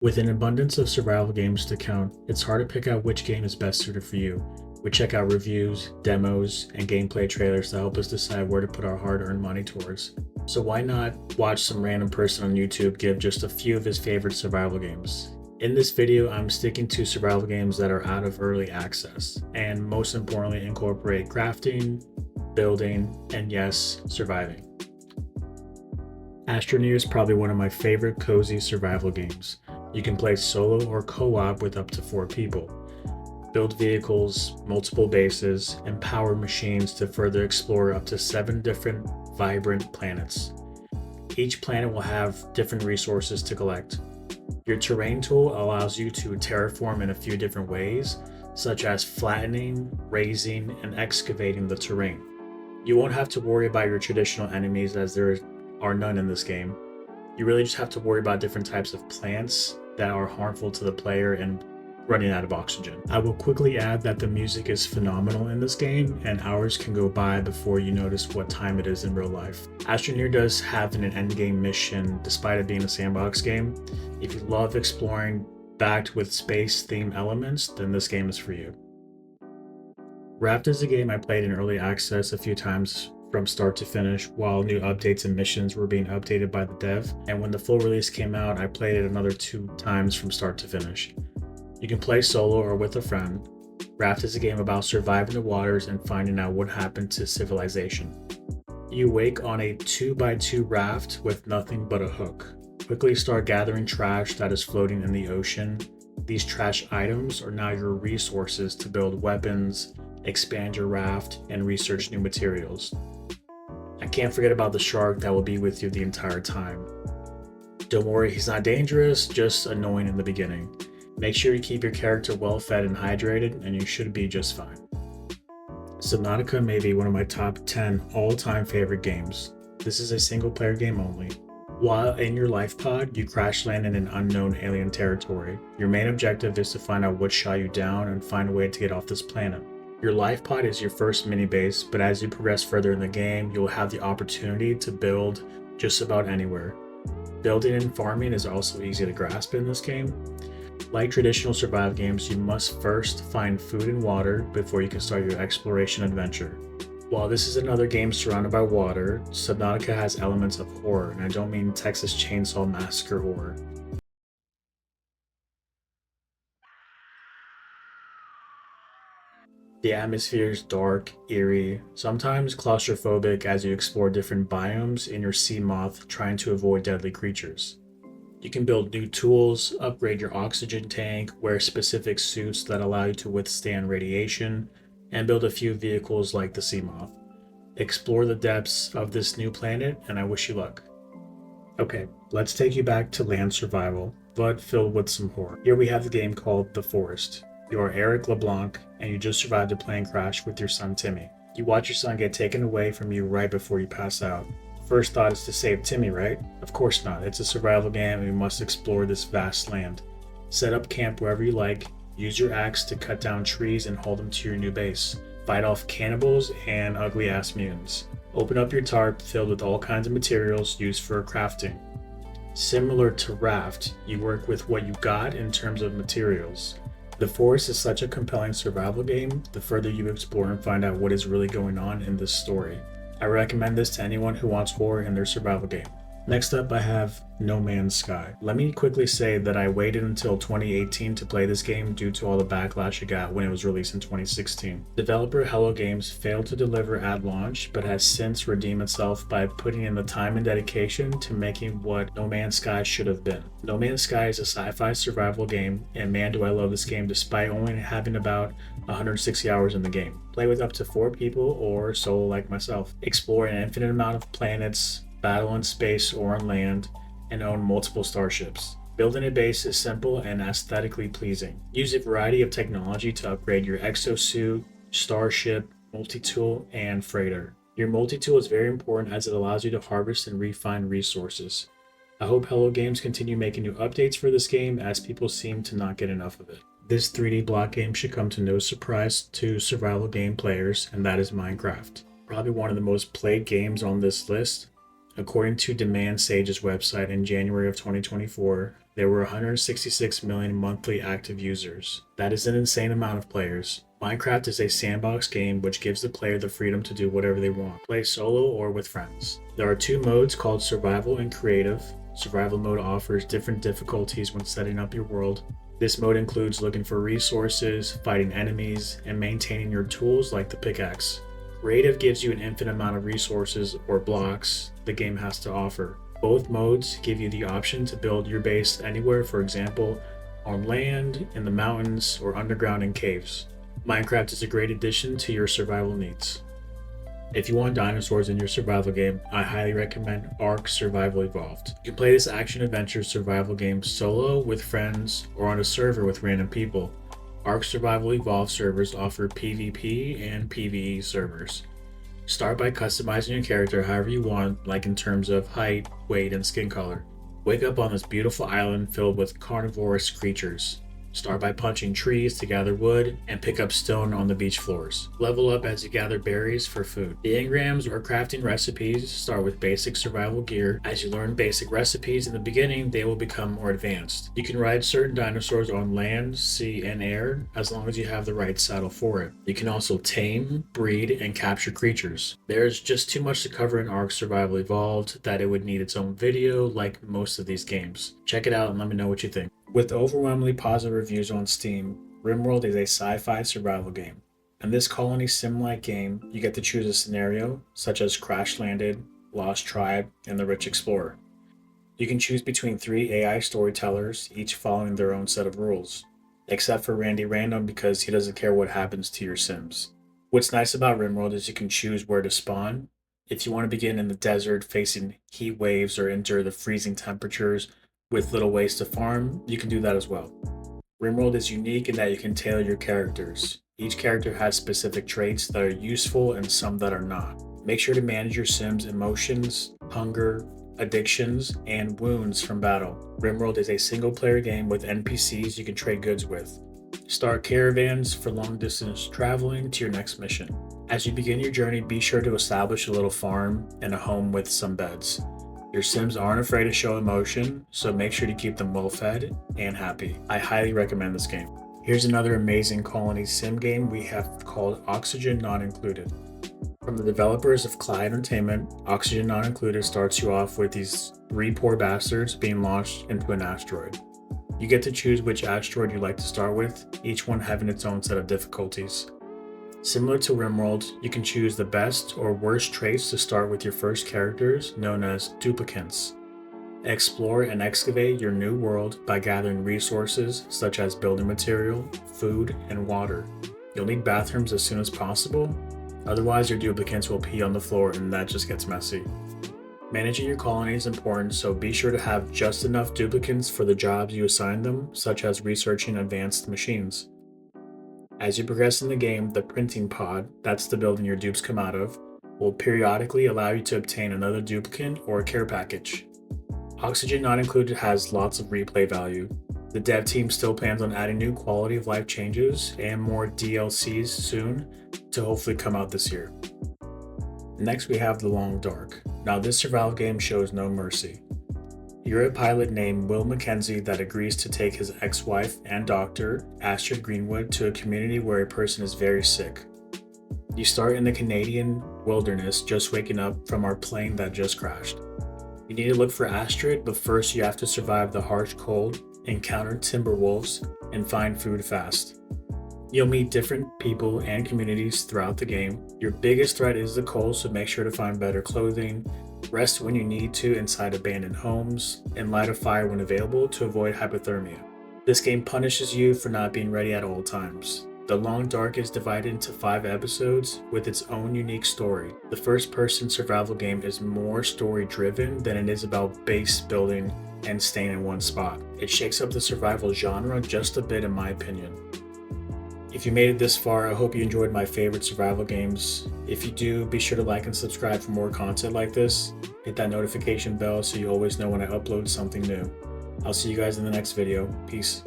With an abundance of survival games to count, it's hard to pick out which game is best suited for you. We check out reviews, demos, and gameplay trailers to help us decide where to put our hard-earned money towards. So why not watch some random person on YouTube give just a few of his favorite survival games? In this video, I'm sticking to survival games that are out of early access, and most importantly incorporate crafting, building, and yes, surviving. Astroneer is probably one of my favorite cozy survival games. You can play solo or co-op with up to 4 people. Build vehicles, multiple bases, and power machines to further explore up to 7 different vibrant planets. Each planet will have different resources to collect. Your terrain tool allows you to terraform in a few different ways, such as flattening, raising, and excavating the terrain. You won't have to worry about your traditional enemies as there are none in this game. You really just have to worry about different types of plants that are harmful to the player and running out of oxygen. I will quickly add that the music is phenomenal in this game, and hours can go by before you notice what time it is in real life. Astroneer does have an endgame mission despite it being a sandbox game. If you love exploring backed with space-themed elements, then this game is for you. Raft is a game I played in early access a few times from start to finish while new updates and missions were being updated by the dev, and when the full release came out, I played it another 2 times from start to finish. You can play solo or with a friend. Raft is a game about surviving the waters and finding out what happened to civilization. You wake on a 2x2 raft with nothing but a hook. Quickly start gathering trash that is floating in the ocean. These trash items are now your resources to build weapons, expand your raft, and research new materials. I can't forget about the shark that will be with you the entire time. Don't worry, he's not dangerous, just annoying in the beginning. Make sure you keep your character well fed and hydrated, and you should be just fine. Subnautica may be one of my top 10 all-time favorite games. This is a single-player game only. While in your life pod, you crash land in an unknown alien territory. Your main objective is to find out what shot you down and find a way to get off this planet. Your life pod is your first mini base, but as you progress further in the game, you'll have the opportunity to build just about anywhere. Building and farming is also easy to grasp in this game. Like traditional survival games, you must first find food and water before you can start your exploration adventure. While this is another game surrounded by water, Subnautica has elements of horror, and I don't mean Texas Chainsaw Massacre horror. The atmosphere is dark, eerie, sometimes claustrophobic as you explore different biomes in your sea moth trying to avoid deadly creatures. You can build new tools, upgrade your oxygen tank, wear specific suits that allow you to withstand radiation, and build a few vehicles like the sea moth. Explore the depths of this new planet, and I wish you luck. Okay, let's take you back to land survival, but filled with some horror. Here we have the game called The Forest. You are Eric LeBlanc, and you just survived a plane crash with your son Timmy. You watch your son get taken away from you right before you pass out. First thought is to save Timmy, right? Of course not. It's a survival game and we must explore this vast land. Set up camp wherever you like, use your axe to cut down trees and haul them to your new base. Fight off cannibals and ugly ass mutants. Open up your tarp filled with all kinds of materials used for crafting. Similar to Raft, you work with what you got in terms of materials. The Forest is such a compelling survival game, the further you explore and find out what is really going on in this story. I recommend this to anyone who wants horror in their survival game. Next up, I have No Man's Sky. Let me quickly say that I waited until 2018 to play this game due to all the backlash it got when it was released in 2016. Developer Hello Games failed to deliver at launch, but has since redeemed itself by putting in the time and dedication to making what No Man's Sky should have been. No Man's Sky is a sci-fi survival game, and man do I love this game despite only having about 160 hours in the game. Play with up to 4 people or solo like myself. Explore an infinite amount of planets, battle in space or on land, and own multiple starships. Building a base is simple and aesthetically pleasing. Use a variety of technology to upgrade your exosuit, starship, multi-tool, and freighter. Your multi-tool is very important as it allows you to harvest and refine resources. I hope Hello Games continue making new updates for this game as people seem to not get enough of it. This 3D block game should come to no surprise to survival game players, and that is Minecraft. Probably one of the most played games on this list. According to Demand Sage's website in January of 2024, there were 166 million monthly active users. That is an insane amount of players. Minecraft is a sandbox game which gives the player the freedom to do whatever they want, play solo or with friends. There are two modes called Survival and Creative. Survival mode offers different difficulties when setting up your world. This mode includes looking for resources, fighting enemies, and maintaining your tools like the pickaxe. Creative gives you an infinite amount of resources or blocks the game has to offer. Both modes give you the option to build your base anywhere, for example, on land, in the mountains, or underground in caves. Minecraft is a great addition to your survival needs. If you want dinosaurs in your survival game, I highly recommend Ark Survival Evolved. You can play this action-adventure survival game solo, with friends, or on a server with random people. Ark Survival Evolved servers offer PvP and PvE servers. Start by customizing your character however you want, like in terms of height, weight, and skin color. Wake up on this beautiful island filled with carnivorous creatures. Start by punching trees to gather wood and pick up stone on the beach floors. Level up as you gather berries for food. The engrams or crafting recipes start with basic survival gear. As you learn basic recipes in the beginning, they will become more advanced. You can ride certain dinosaurs on land, sea, and air as long as you have the right saddle for it. You can also tame, breed, and capture creatures. There's just too much to cover in Ark Survival Evolved that it would need its own video like most of these games. Check it out and let me know what you think. With overwhelmingly positive reviews on Steam, Rimworld is a sci-fi survival game. In this colony sim-like game, you get to choose a scenario, such as Crash Landed, Lost Tribe, and The Rich Explorer. You can choose between 3 AI storytellers, each following their own set of rules, except for Randy Random because he doesn't care what happens to your sims. What's nice about Rimworld is you can choose where to spawn. If you want to begin in the desert facing heat waves or endure the freezing temperatures with little ways to farm, you can do that as well. Rimworld is unique in that you can tailor your characters. Each character has specific traits that are useful and some that are not. Make sure to manage your Sims' emotions, hunger, addictions, and wounds from battle. Rimworld is a single-player game with NPCs you can trade goods with. Start caravans for long-distance traveling to your next mission. As you begin your journey, be sure to establish a little farm and a home with some beds. Your Sims aren't afraid to show emotion, so make sure to keep them well fed and happy. I highly recommend this game. Here's another amazing colony sim game we have called Oxygen Not Included. From the developers of Clyde Entertainment, Oxygen Not Included starts you off with these 3 poor bastards being launched into an asteroid. You get to choose which asteroid you like to start with, each one having its own set of difficulties. Similar to Rimworld, you can choose the best or worst traits to start with your first characters, known as duplicants. Explore and excavate your new world by gathering resources such as building material, food, and water. You'll need bathrooms as soon as possible, otherwise your duplicants will pee on the floor and that just gets messy. Managing your colony is important, so be sure to have just enough duplicants for the jobs you assign them, such as researching advanced machines. As you progress in the game, the printing pod, that's the building your dupes come out of, will periodically allow you to obtain another duplicant or a care package. Oxygen Not Included has lots of replay value. The dev team still plans on adding new quality of life changes and more DLCs soon to hopefully come out this year. Next we have The Long Dark. Now this survival game shows no mercy. You're a pilot named Will Mackenzie that agrees to take his ex-wife and doctor, Astrid Greenwood, to a community where a person is very sick. You start in the Canadian wilderness, just waking up from our plane that just crashed. You need to look for Astrid, but first you have to survive the harsh cold, encounter timber wolves, and find food fast. You'll meet different people and communities throughout the game. Your biggest threat is the cold, so make sure to find better clothing, rest when you need to inside abandoned homes, and light a fire when available to avoid hypothermia. This game punishes you for not being ready at all times. The Long Dark is divided into 5 episodes with its own unique story. The first-person survival game is more story-driven than it is about base building and staying in one spot. It shakes up the survival genre just a bit in my opinion. If you made it this far, I hope you enjoyed my favorite survival games. If you do, be sure to like and subscribe for more content like this. Hit that notification bell so you always know when I upload something new. I'll see you guys in the next video. Peace.